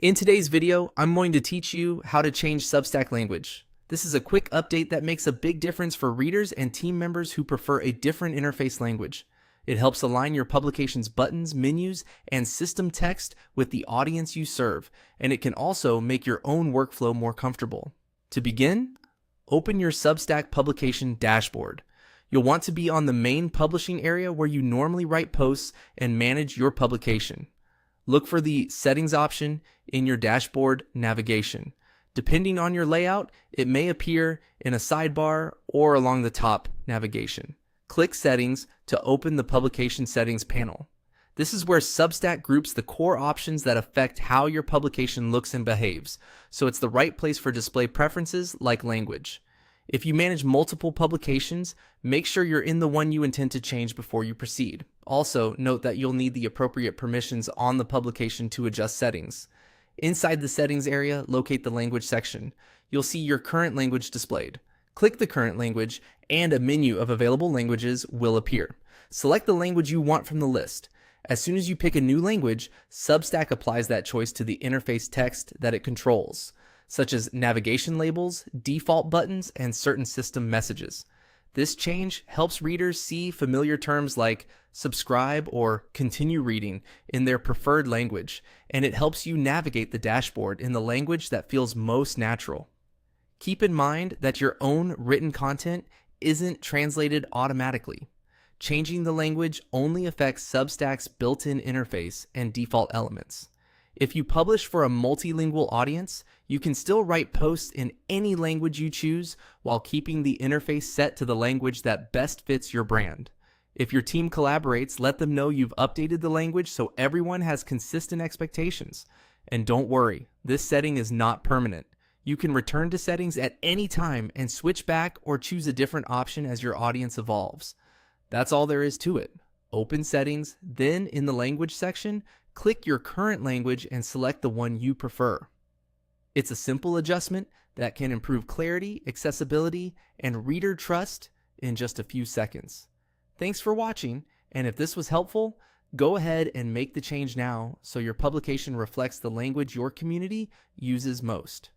In today's video, I'm going to teach you how to change Substack language. This is a quick update that makes a big difference for readers and team members who prefer a different interface language. It helps align your publication's buttons, menus, and system text with the audience you serve, and it can also make your own workflow more comfortable. To begin, open your Substack publication dashboard. You'll want to be on the main publishing area where you normally write posts and manage your publication. Look for the Settings option in your dashboard navigation. Depending on your layout, it may appear in a sidebar or along the top navigation. Click Settings to open the Publication Settings panel. This is where Substack groups the core options that affect how your publication looks and behaves, so it's the right place for display preferences like language. If you manage multiple publications, make sure you're in the one you intend to change before you proceed. Also, note that you'll need the appropriate permissions on the publication to adjust settings. Inside the settings area, locate the language section. You'll see your current language displayed. Click the current language, and a menu of available languages will appear. Select the language you want from the list. As soon as you pick a new language, Substack applies that choice to the interface text that it controls, such as navigation labels, default buttons, and certain system messages. This change helps readers see familiar terms like subscribe or continue reading in their preferred language, and it helps you navigate the dashboard in the language that feels most natural. Keep in mind that your own written content isn't translated automatically. Changing the language only affects Substack's built-in interface and default elements. If you publish for a multilingual audience, you can still write posts in any language you choose while keeping the interface set to the language that best fits your brand. If your team collaborates, let them know you've updated the language so everyone has consistent expectations. And don't worry, this setting is not permanent. You can return to settings at any time and switch back or choose a different option as your audience evolves. That's all there is to it. Open Settings, then in the Language section, click your current language and select the one you prefer. It's a simple adjustment that can improve clarity, accessibility, and reader trust in just a few seconds. Thanks for watching, and if this was helpful, go ahead and make the change now so your publication reflects the language your community uses most.